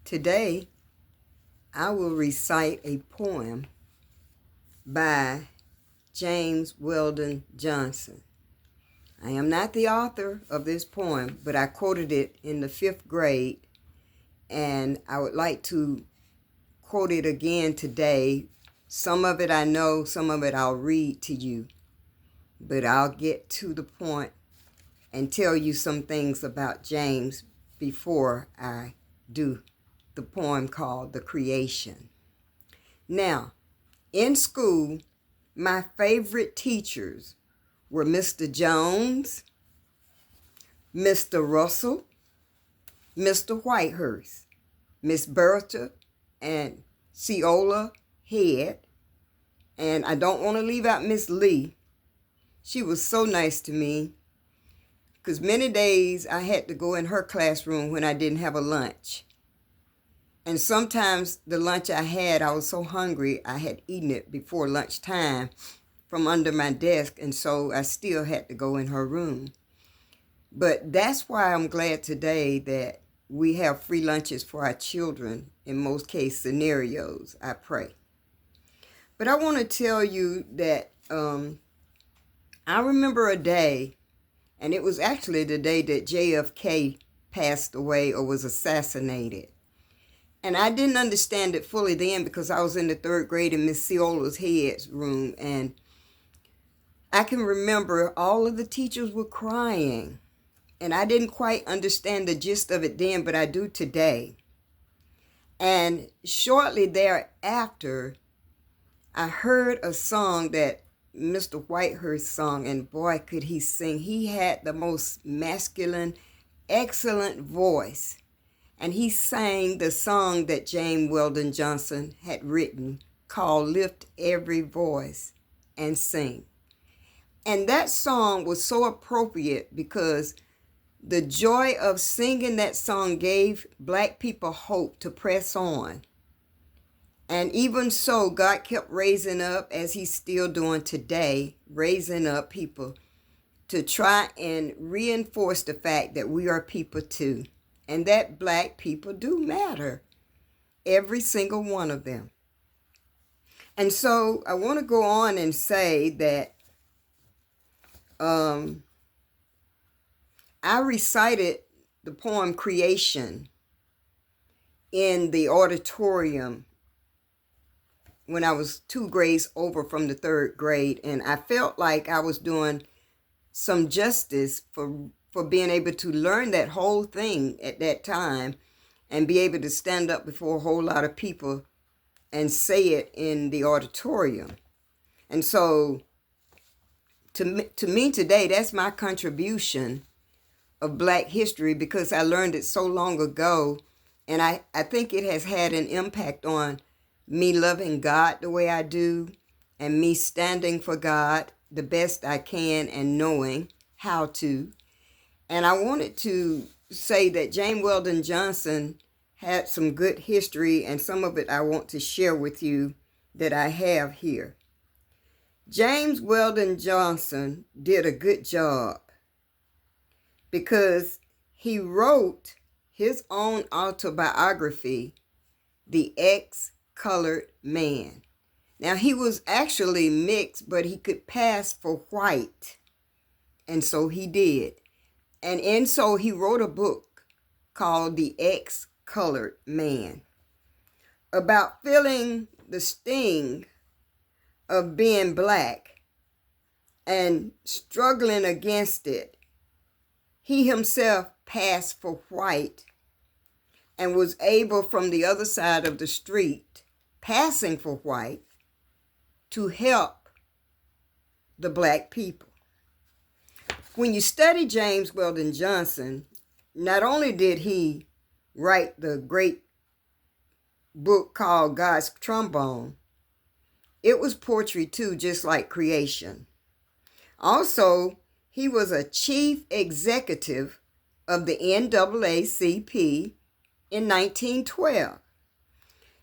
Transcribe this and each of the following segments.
Today, I will recite a poem by James Weldon Johnson. I am not the author of this poem, but I quoted it in the 5th grade, and I would like to quote it again today. Some of it I know, some of it I'll read to you, but I'll get to the point and tell you some things about James before I do the poem called The Creation. Now, in school, my favorite teachers were Mr. Jones, Mr. Russell, Mr. Whitehurst, Miss Bertha, and Ceola Head. And I don't want to leave out Miss Lee. She was so nice to me because many days I had to go in her classroom when I didn't have a lunch. And sometimes the lunch I had, I was so hungry, I had eaten it before lunchtime from under my desk, and so I still had to go in her room. But that's why I'm glad today that we have free lunches for our children in most case scenarios, I pray. But I want to tell you that I remember a day, and it was actually the day that JFK passed away or was assassinated. And I didn't understand it fully then because I was in the 3rd grade in Miss Ceola's Head's room. And I can remember all of the teachers were crying. And I didn't quite understand the gist of it then, but I do today. And shortly thereafter, I heard a song that Mr. Whitehurst sung, and boy, could he sing. He had the most masculine, excellent voice. And he sang the song that James Weldon Johnson had written called Lift Every Voice and Sing. And that song was so appropriate because the joy of singing that song gave Black people hope to press on. And even so, God kept raising up, as he's still doing today, raising up people to try and reinforce the fact that we are people too. And that Black people do matter. Every single one of them. And so I want to go on and say that I recited the poem Creation in the auditorium when I was 2 grades over from the 3rd grade. And I felt like I was doing some justice for being able to learn that whole thing at that time and be able to stand up before a whole lot of people and say it in the auditorium. And so to me today, that's my contribution of Black history because I learned it so long ago. And I think it has had an impact on me loving God the way I do and me standing for God the best I can and knowing how to. And I wanted to say that James Weldon Johnson had some good history, and some of it I want to share with you that I have here. James Weldon Johnson did a good job because he wrote his own autobiography, The Ex-Colored Man. Now, he was actually mixed, but he could pass for white, and so he did. And so he wrote a book called The Ex-Colored Man about feeling the sting of being Black and struggling against it. He himself passed for white and was able from the other side of the street, passing for white, to help the Black people. When you study James Weldon Johnson, not only did he write the great book called God's Trombone, it was poetry too, just like Creation. Also, he was a chief executive of the NAACP in 1912.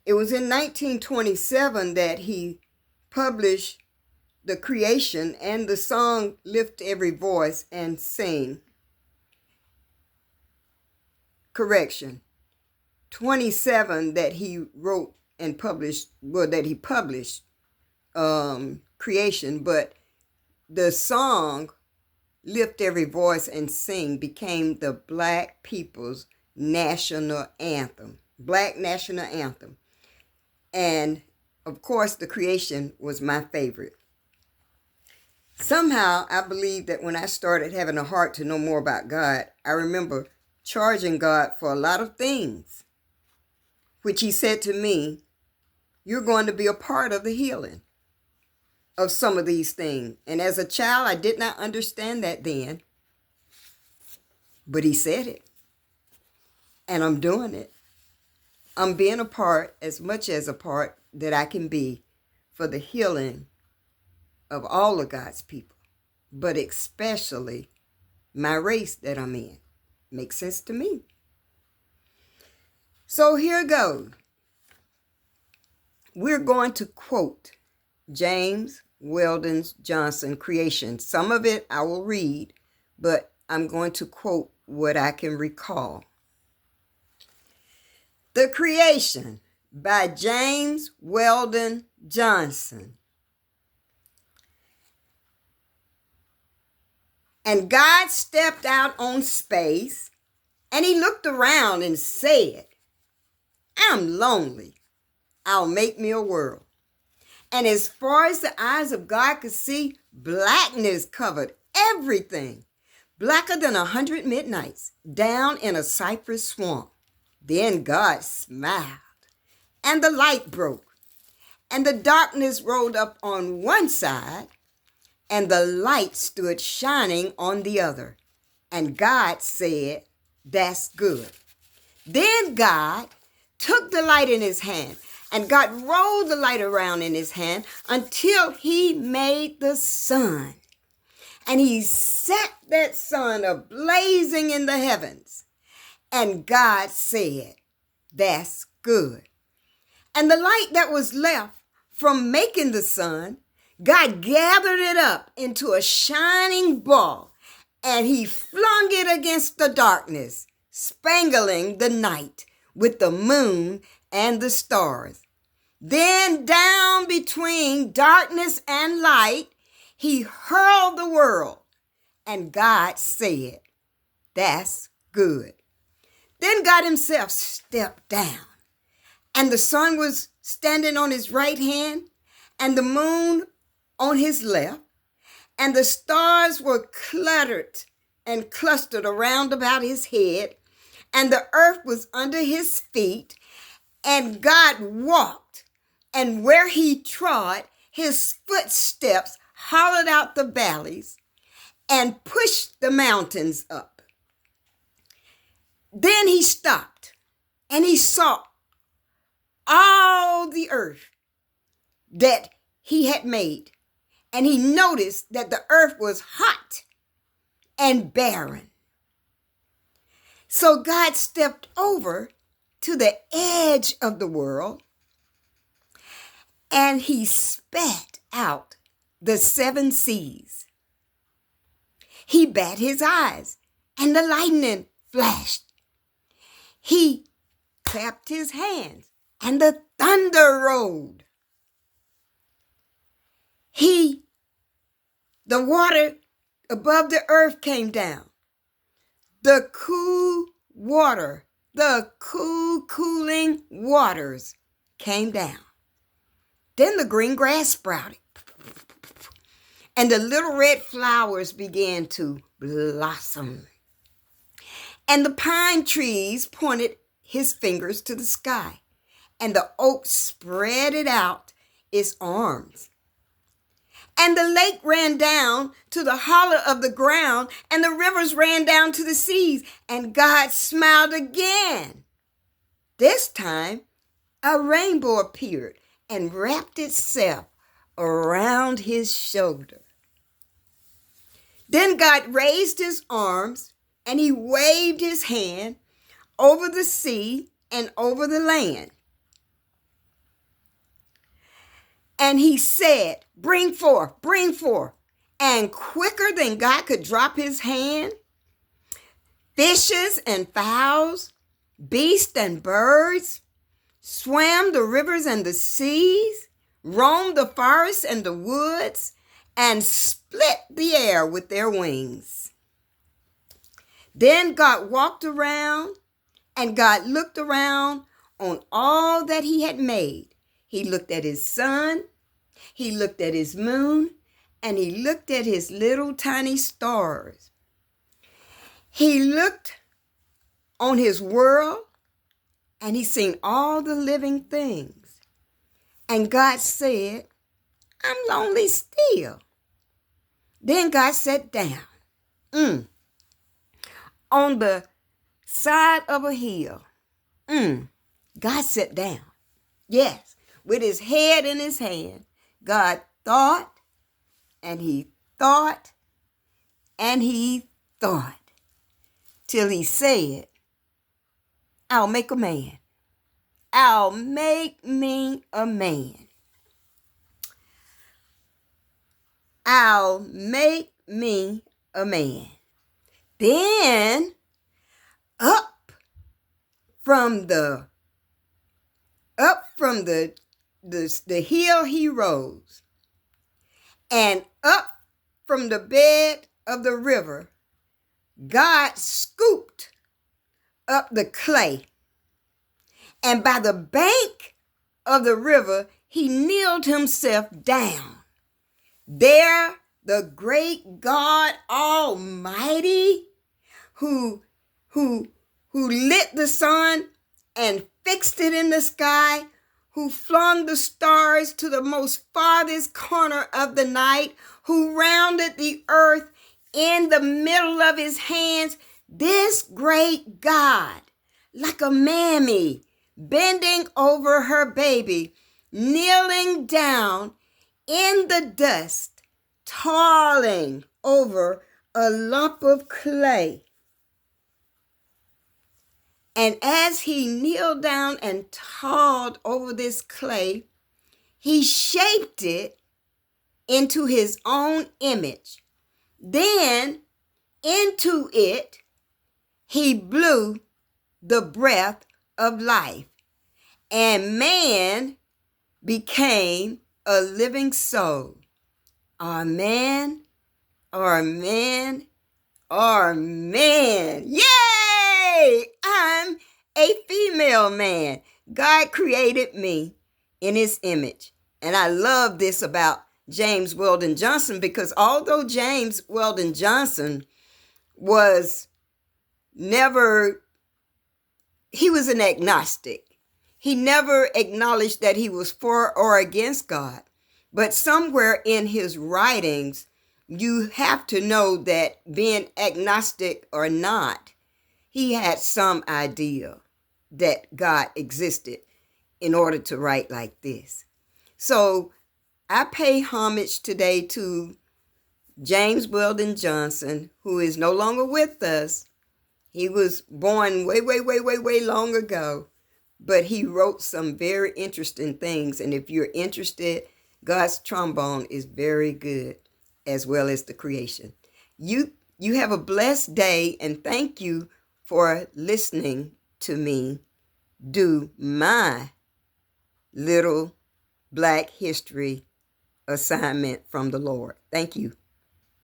It was in 1927 that he published The Creation and the song Lift Every Voice and Sing. Correction. 27 that he wrote and published, well, that he published creation, but the song Lift Every Voice and Sing became the Black people's national anthem, Black national anthem. And of course, the creation was my favorite. Somehow, I believe that when I started having a heart to know more about God, I remember charging God for a lot of things, which he said to me, you're going to be a part of the healing of some of these things. And as a child, I did not understand that then, but he said it, and I'm doing it. I'm being a part, as much as a part that I can be, for the healing of all of God's people, but especially my race that I'm in. Makes sense to me. So here goes. We're going to quote James Weldon Johnson creation. Some of it I will read, but I'm going to quote what I can recall. The Creation by James Weldon Johnson. And God stepped out on space, and he looked around and said, I'm lonely. I'll make me a world. And as far as the eyes of God could see, blackness covered everything, blacker than 100 midnights, down in a cypress swamp. Then God smiled, and the light broke, and the darkness rolled up on one side, and the light stood shining on the other. And God said, that's good. Then God took the light in his hand, and God rolled the light around in his hand until he made the sun. And he set that sun ablazing in the heavens. And God said, that's good. And the light that was left from making the sun, God gathered it up into a shining ball, and he flung it against the darkness, spangling the night with the moon and the stars. Then down between darkness and light, he hurled the world, and God said, that's good. Then God himself stepped down, and the sun was standing on his right hand, and the moon on his left, and the stars were cluttered and clustered around about his head, and the earth was under his feet, and God walked, and where he trod, his footsteps hollowed out the valleys and pushed the mountains up. Then he stopped, and he saw all the earth that he had made. And he noticed that the earth was hot and barren. So God stepped over to the edge of the world, and he spat out the 7 seas. He bat his eyes, and the lightning flashed. He clapped his hands, and the thunder rolled. The water above the earth came down. The cool water, the cooling waters came down. Then the green grass sprouted, and the little red flowers began to blossom. And the pine trees pointed his fingers to the sky, and the oak spread it out its arms. And the lake ran down to the hollow of the ground, and the rivers ran down to the seas, and God smiled again. This time, a rainbow appeared and wrapped itself around his shoulder. Then God raised his arms, and he waved his hand over the sea and over the land. And he said, bring forth. And quicker than God could drop his hand, fishes and fowls beasts and birds, swam the rivers and the seas, roamed the forests and the woods, and split the air with their wings. Then God walked around, and God looked around on all that he had made. He looked at his sun, he looked at his moon, and he looked at his little tiny stars. He looked on his world, and he seen all the living things. And God said, I'm lonely still. Then God sat down on the side of a hill. God sat down. Yes, with his head in his hand. God thought, and he thought, and he thought, till he said, I'll make a man. I'll make me a man. I'll make me a man. Then up from the hill he rose, and up from the bed of the river, God scooped up the clay, and by the bank of the river he kneeled himself down. There the great God Almighty, who lit the sun and fixed it in the sky, who flung the stars to the most farthest corner of the night, who rounded the earth in the middle of his hands, this great God, like a mammy bending over her baby, kneeling down in the dust, toiling over a lump of clay. And as he kneeled down and toiled over this clay, he shaped it into his own image. Then into it, he blew the breath of life, and man became a living soul. Amen, amen, amen. Yay! I'm a female man. God created me in his image. And I love this about James Weldon Johnson, because although James Weldon Johnson was he was an agnostic. He never acknowledged that he was for or against God. But somewhere in his writings, you have to know that being agnostic or not, he had some idea that God existed in order to write like this. So I pay homage today to James Weldon Johnson, who is no longer with us. He was born way long ago, but he wrote some very interesting things. And if you're interested, God's trombone is very good, as well as the creation. You have a blessed day, and thank you for listening to me do my little Black history assignment from the Lord. Thank you.